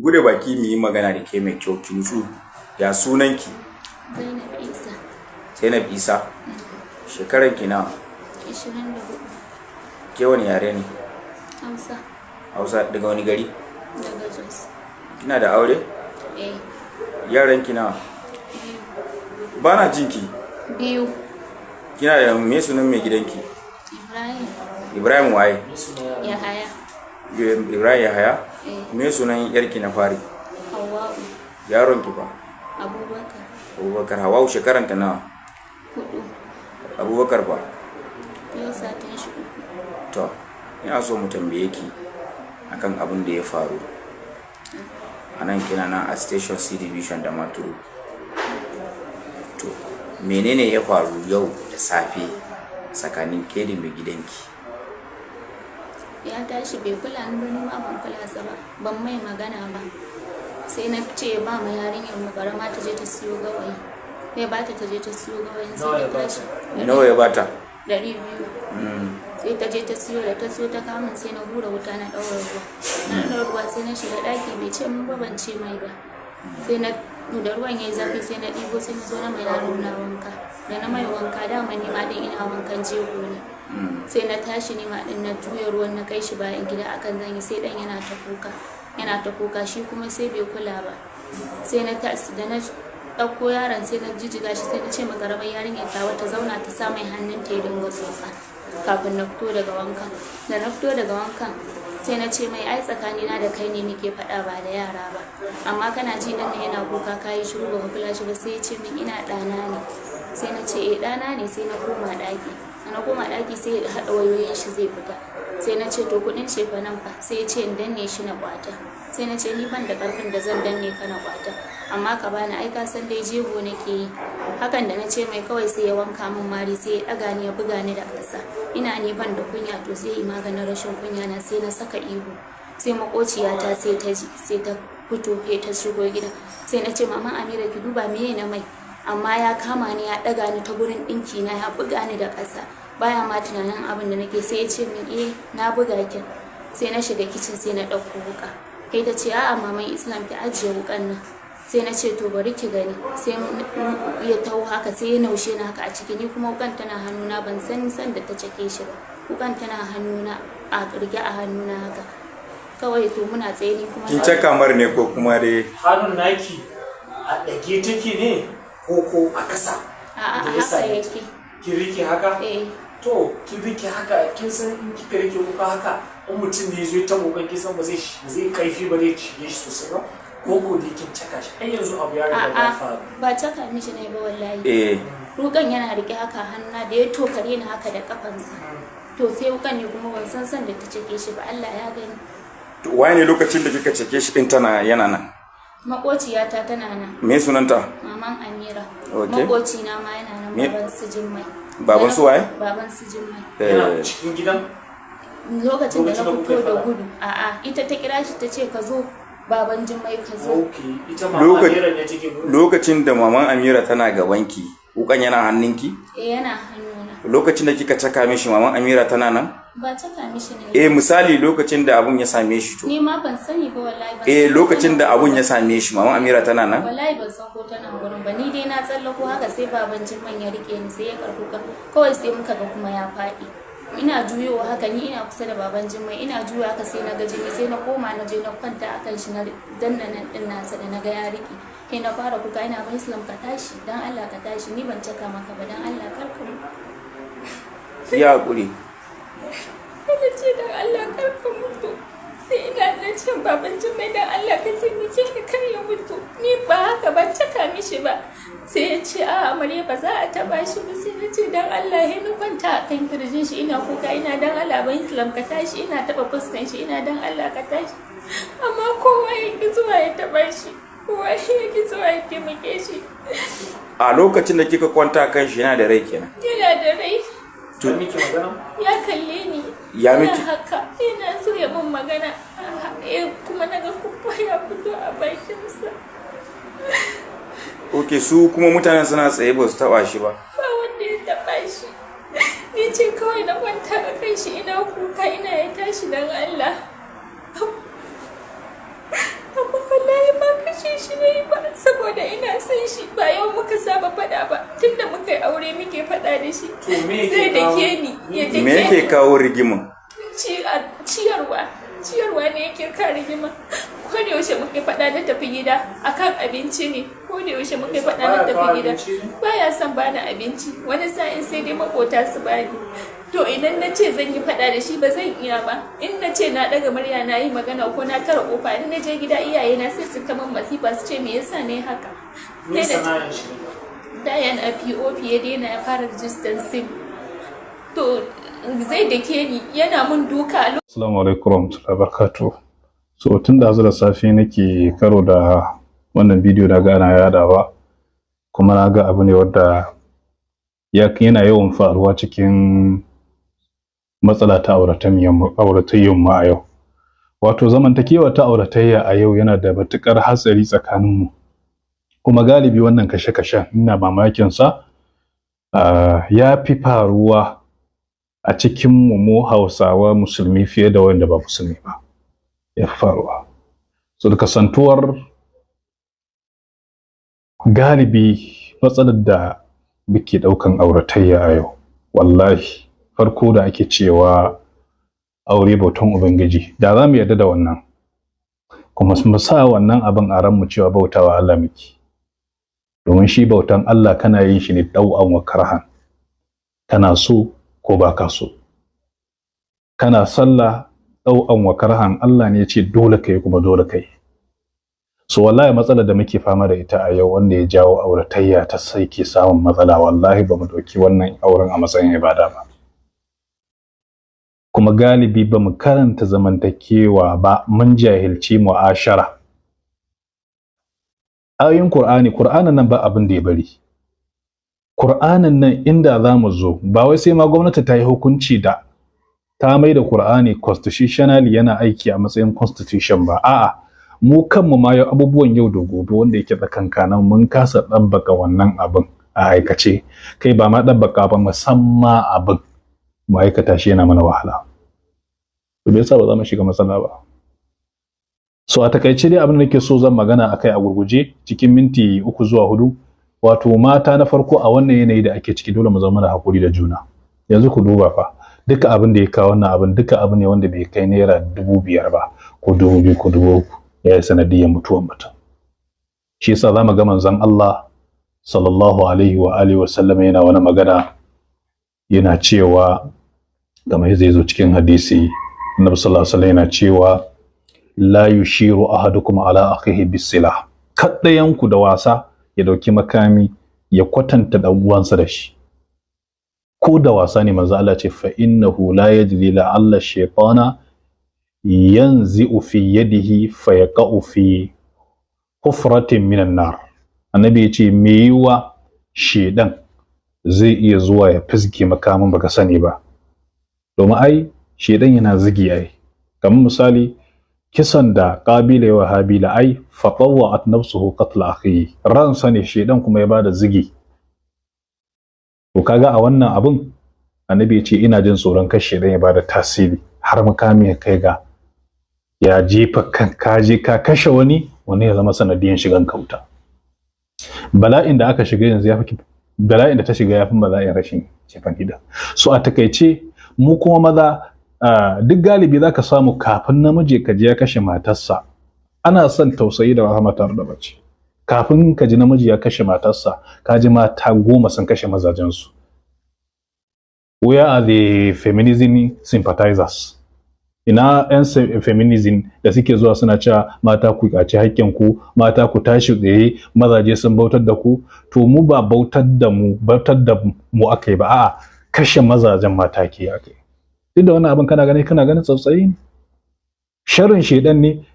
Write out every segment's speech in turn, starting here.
gude baki mu yi magana da ke mai kyau ki nutsu. Ya sunanki? Zainab Isa. Zainab Isa. Shekaran ki nawa? 24. Ke wani yare ne? Hausa. Hausa daga wani gari? Daga Jos. Kina da aure? Eh. Yaran ki nawa? Biyu. Bana jinki. Biyu. Kina da me sunan mai gidanki? Ibrahim. Ibrahim waye? Yahaya. Ibrahim Yahaya? Eh. Me sunan yarki na fari? Hawwa'u. Yaron ki fa? Abubakar. Abubakar. Hawwa'u shekaran ta nawa? 4. Abubakar fa? Yau satin shi 3. To, ina so mu tambaye ki akan abin da ya faru. A nan kina nan a Station C Division da Maturu. To, menene ya faru yau da safe tsakanin ke da mai gidanki? Ya tashi bai kula ni ba, ni ma ban kula sa ba. Ban mai magana ba. Sai na ce ba ma yarinyar mu karama ta je ta siyo gawayi. Ya bata ta je ta siyo gawayin sai ta tashi. Nawa ya bata? 200. Sai ta je ta siyo, da ta siyo ta kamun sai na hura wuta na ɗaura ruwa. Na ɗaura ruwa sai na shiga ɗaki, bai ce min ba, ban ce mai ba. Sai na da ruwan yayi zafi sai na ɗigo sai na zo na mai yaro na wanka. Da na mai wanka dama ni ma din ina wankan jego ne. Sai na tashi ni ma din na juya ruwan na kai shi bayan gida akan zanyi, sai dan yana ta kuka shi kuma sai bai kula ba. Sai na tashi da na ɗauko yaron sai na jijjiga shi, sai na ce magaramar yarinyar ta wata zauna ta sa mai hannun ta ya dinga tsotsa kafin na fito daga wankan. Da na fito daga wankan sai na ce mai ai tsakanina da kai ne nake faɗa ba da yara ba, amma kana ji dan yana kuka kayi shiru ba ka kula shi ba. Sai ya ce min ina ɗana ne. Sai na ce eh ɗana ne. Sai na koma ɗaki. Na koma ɗaki sai ya haɗa wayoyin shi zai fita. Sai na ce to kuɗin cefa nan fa. Sai ya ce in danne shi na ƙwata. Sai na ce ni ban da ƙarfin da zan danne ka na ƙwata, amma ka bani, ai ka san dai jego nake yi. Hakan da na ce mai kawai sai ya wanka min mari, sai ya ɗaga ni ya buga ni da ƙasa. Ina ni ban da kunya, to sai yi maganin rashin kunya na. Sai na saka ihu. Sai makociyata sai ta ji, sai ta fito ta shigo gida. Sai na ce mama Amira ki duba meye na mai, amma ya kama ni ya ɗaga ni ta gurin ɗinki na ya buga ni da ƙasa, baya ma tunanin abin da nake. Sai ya ce min eh na buga kin. Sai na shiga kicin sai na ɗauko wuka. Kai ta ce a'a maman Islam ki ajiye wukan nan. Sai na ce to bari ki gani. Sai ya taho haka sai ya naushe ni haka a ciki, ni kuma wukan tana hannuna, ban san da ta cake shi ba. Wukan tana hannuna a rike a hannuna haka. Kawai to muna tsaye ni kuma Kin ce kamar ne ko kuma dai hannun naki a ɗage take ne ko a ƙasa? a'a haka yake. Kin rike haka? Eh. To kin rike haka, kin san in kika rike wuka haka, in mutum ne zai ta kokan kin san ba zai kaifi ba, zai shige shi sosai ba, ko da kin caka shi. Ai yanzu abu ya riga ya faru. Ba caka mishi ne ba wallahi. eh Wukan yana rike haka hannuna, da ya tokare ni haka da kafansa. To sai wukan ne kuma ban san da ta cike shi ba, Allah ya gani. to waye ne lokacin da kika cike shi din yana nan? Makociyata tana nan. Me sunanta? Maman Amira. Okay. Makocina ma yana nan, baban su Jimmai. Baban su waye? Baban su Jimmai. Yana cikin gidan? Lokacin da na Lokacin da fito kuka da fada? gudu, a'a ita ta kira shi ta ce ka zo, baban Jimmai ka zo. Okay, ita ma Amira ne take gudu. Lokacin da maman Amira tana gabanki, wukan yana hannunki? Eh yana hannuna. Lokacin da kika caka mishi maman Amira tana nan? Ba caka mishi ne. Misali lokacin da abun ya same shi to. Ni ma ban sani ba wallahi. Ban san ko Lokacin da tana abun gurin ya ba. same shi maman Amira tana nan? Wallahi ban san ko tana gurin ba. Ni dai na tsallako haka sai baban Jimman ya rike ni sai ya karbuka. Kawai sai muka ga kuma ya faɗi. Ina juyowa haka, ni ina kusa da baban Jimmai, ina juyowa haka sai na ga jini, sai na koma na je na kwanta akan shi na danna nan din nasa da na ga ya rike. Kai na fara kuka ina mai Islam ka tashi, dan Allah ka tashi, ni ban caka maka ba, dan Allah kar ka mutu. Ya hakuri. Ina ce dan Allah kar ka mutu. Sai ina na ce baban Jimmai dan Allah ka ce ni ce kar ya mutu. Ni ba haka ban caka mishi ba. Sai ya ce a amarya ba za a taba shi ba. Sai na ce dan Allah ya ni kwanta a kan kirjin shi ina kuka, ina dan Allah ban Islam ka tashi, ina taba fuskan shi, ina dan Allah ka tashi. Amma kowa ya ki zuwa ya taba shi, kowa ya ki zuwa ya taimake shi. A lokacin da kika kwanta kan shi yana da rai kenan. Yana da rai. To miki magana? Ya kalle ni. Ya miki? Yana haka, yana so ya min magana. Kuma naga kuma ya fito a bakinsa. Ok, su kuma mutanen suna tsaye ba su taba shi ba. Ba wanda ya taba shi. Ni ce kawai na kwanta a kan shi ina kuka, ina ya tashi dan Allah. Amma shi na yi ba, saboda ina son shi. Ba yau muka saba faɗa ba, tunda muka yi aure muke faɗa da shi. Sai da ke ni ya dake ni. Me yake kawo rigima? Ciyarwa ne yake ka rigima. Ko da yaushe muke faɗa na tafi gida akan abinci ne. Ko da yaushe muke faɗa na tafi gida baya son bani abinci. Wani sa'in sai dai makota su bani. To idan na ce zan yi faɗa da shi ba zan iya ba. In na ce na ɗaga murya na yi magana ko na tara kofa, in na je gida iyayena sai su kama masifa su ce me yasa ne haka. Me sana'ar shi? Da yana POP ya daina ya fara rijistar SIM. To zai dake ni yana mun duka. Assalamu alaikum warahmatullahi wabarakatuh. So tun da da safe nake karo da wannan bidiyo da ga ana yadawa, kuma na ga abu ne wanda yana yawan faruwa cikin matsala ta auratayyar mu a yau. Wato zamantakewa ta auratayya a yau yana da matukar hatsari tsakaninmu, kuma galibi wannan kashe-kashen ina mamakin sa ya fi faruwa a cikin mu Hausawa musulmi fiye da wanda ba musulmi ba. Ya fi faruwa. So da kasantuwar galibi matsalar da muke daukan auratayya a yau, wallahi farko da ake cewa aure bautan ubangiji, da za mu yarda da wannan kuma mu sa wannan abin a ranmu cewa bautawa Allah muke, domin shi bautan Allah kana yin shi ne dau'an wa karhan, kana so ko ba ka so. Kana sallah dau'an wa karhan, Allah ne ya ce dole kai kuma dole kai. So wallahi matsalar da muke fama da ita a yau wanda ya jawo auratayya ta sai ke samun matsala, wallahi ba mu dauki wannan auren a matsayin ibada ba. Kuma galibi ba mu karanta zamantakewa ba, mun jahilci mu'ashara. Ayoyin Qur'anin nan ba abin da ya bari. Qur'anin nan inda za mu zo, ba wai sai ma gwamnati ta yi hukunci da ta mai da Qur'ani constitutionally yana aiki a matsayin constitution ba, a'a mu kanmu ma yau abubuwan yau da gobe wanda yake tsakankanan mun kasa ɗabbaka wannan abin a aikace, kai ba ma ɗabbaka ba musamman abin mu aikata shi yana mana wahala. To me yasa ba za mu shiga matsala ba? So a takaice dai abin da nake so zan magana akai a gurguje cikin minti 3 zuwa 4, wato mata na farko a wannan yanayi da ake ciki dole mu zama da hakuri da juna. Yanzu ku duba fa, duka abin da ya kawo wannan abin duka abu ne wanda bai kai naira 5,000 ba ko 2,000 ko 3,000 ya yi sanadiyyar mutuwan mutum. Shi yasa zamu ga manzon Allah sallallahu alaihi wa alihi wa sallam yana wani magana, yana cewa kamar zai zo cikin hadisi, Annabi sallallahu alaihi wasallam yana cewa la yushiru ahadukum ala akhihi bisilah, kaddayanku da wasa ya dauki makami ya kwatanta dan uwansa da shi, ko da wasa ne. Manzo Allah ce fa innahu la yajri la alla shaytana yanzi'u fi yadihi fa yaqa'u fi hufratin minan nar. Annabi ya ce me yiwa shedan zai iya zuwa ya fiske makamin baka sani ba, domin ai shedan yana zigi ai. Kamar misali kisan da Qabila wa Habila, ai fatawwa'at nafsuhu qatl akhihi, ransa ne shedan kuma ya bada zigi. To kaga a wannan abin Annabi ya ce ina jin tsoron kar shedan ya bada tasiri har makami ya kai ga ya jefa kan kaje ka kashe wani ya zama sanadiyan shigan kauta. Bala'in da aka shiga yanzu yafi bala'in da ta shiga yafi bala'in rashin cefan gida. So a takaice mu kuma maza duk galibi zaka samu kafin namiji ka je ya kashe matarsa, ana son tausayi da rahama tare da mace. Kafin ka ji namiji ya kashe matarsa, ka ji mata 10 sun kashe mazajensu. Where are the feminism sympathizers? Ina 'yan feminism da suke zuwa suna cewa mata ku kaci haƙƙinku, mata ku tashi tsaye, mazaje sun bautar da ku. To mu ba bautar da mu akai ba, a'a kashe mazajen mata ke akai. Duk da wannan abin kana ganin tsautsayi ne, sharrin shedan ne,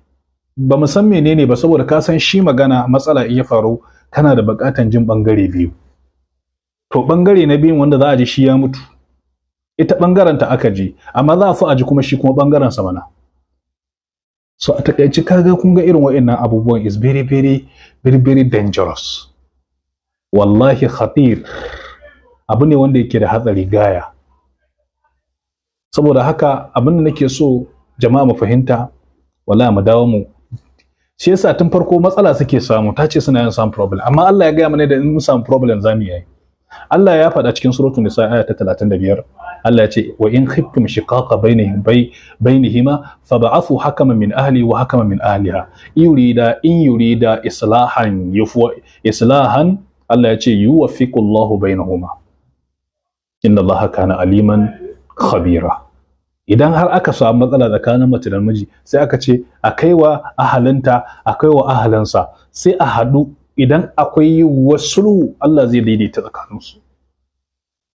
ba mu san menene ba, saboda ka san shi magana matsala in ya faru kana da buƙatan jin bangare biyu. To bangare na biyun wanda za a ji shi ya mutu, ita bangaren ta aka ji, amma za a so a ji kuma shi kuma bangaren sa mana. So a takaice kaga kun ga irin wa'annan abubuwan is very very very very dangerous, wallahi khatir, abu ne wanda yake da hatsari gaya. Saboda haka abin da nake so jama'a mu fahimta, wallahi mu dawo mu shi yasa tun farko matsala suke samu, ta ce suna yin samun problem, amma Allah ya gaya mana da in mun samu problem za mu yi. Allah ya faɗa cikin suratul nisa aya ta 35, Allah ya ce wa in khiftum shiqaqa bainihima fab'athu hakaman min ahli wa hakaman min ahliha in yurida islahan Allah ya ce yuwaffiqullahu bainahuma inna Allaha kana aliman khabira. Idan har aka samu matsala tsakanin mace da miji, sai aka ce a kaiwa ahalinta a kaiwa ahalinsa, sai a haɗu. Idan akwai wasu Allah zai daidaita tsakaninsu.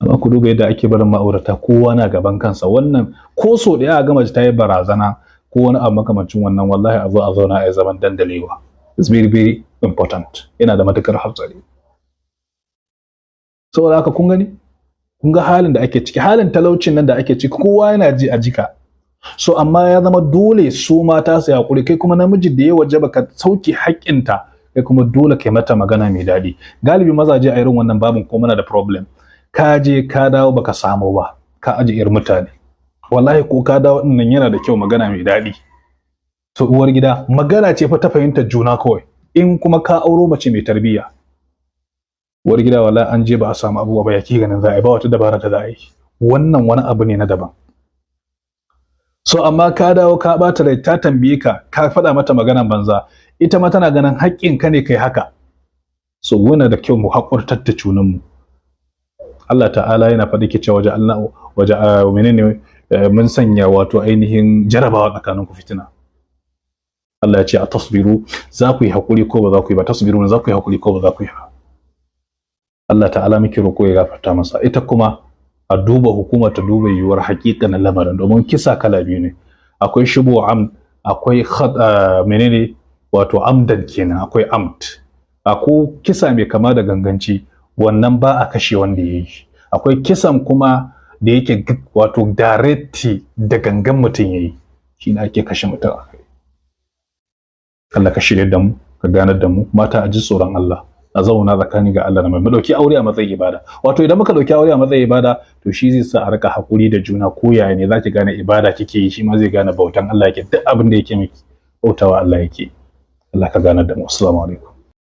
Amma ku duba yadda ake barin ma'aurata kowa na gaban kansa. Wannan ko so da ya ga mace ta yi barazana ko wani abu makamancin wannan, wallahi a zo a zauna a zaman dandalewa. It's very very important. Yana da matukar hatsari. Saboda haka kun gani? Kun ga halin da ake ciki, halin talaucin nan da ake ciki, kowa yana ji a jika. So amma ya zama dole su mata su hakuri, kai kuma namiji da ya wajaba ka sauke haƙƙinta, kai kuma dole kai mata magana mai daɗi. Galibi mazaje a irin wannan babin ko muna da problem. Ka je ka dawo baka samu ba, ka aje irin mutane. Wallahi ko ka dawo din nan yana da kyau magana mai daɗi. So uwar gida magana ce fa ta fahimtar juna kawai. In kuma ka auro mace mai tarbiyya, uwar gida wallahi an je ba a samu abubuwa ba, yaki ganin za a yi ba wata dabara ta za a yi. Wannan wani abu ne na daban. So amma ka dawo ka bata rai, ta tambaye ka faɗa mata maganan banza, ita ma tana ganin haƙƙin ka ne kai haka. So wannan da kyau mu haƙurtar da junanmu. Allah ta'ala yana faɗi ke cewa mun sanya wato ainihin jarabawa tsakanin ku fitina. Allah ya ce a tasbiru, za ku yi haƙuri ko ba za ku yi ba, tasbiru za ku yi haƙuri ko ba za ku yi ba. Allah ta'ala muke roƙo ya gafarta masa. Ita kuma a duba, hukuma ta duba yiwuwar haƙiƙanin lamarin, domin kisa kala biyu ne. Akwai shubu amd, akwai wato amdan kenan, akwai amd. Akwai kisa mai kama da ganganci, wannan ba a kashe wanda ya yi. Akwai kisan kuma da yake wato directly da gangan mutum ya yi, shi ne ake kashe mutum a kai. Allah ka shirya da mu, ka ganar da mu, mata a ji tsoron Allah, a zauna tsakani ga Allah na mai. Mu ɗauki aure a matsayin ibada. Wato idan muka ɗauki aure a matsayin ibada, to shi zai sa a rika haƙuri da juna, ko yaya ne za ki gane ibada kike yi, shi ma zai gane bautan Allah yake, duk abin da yake miki bautawa Allah yake. Allah ka ganar da mu. Assalamu alaikum.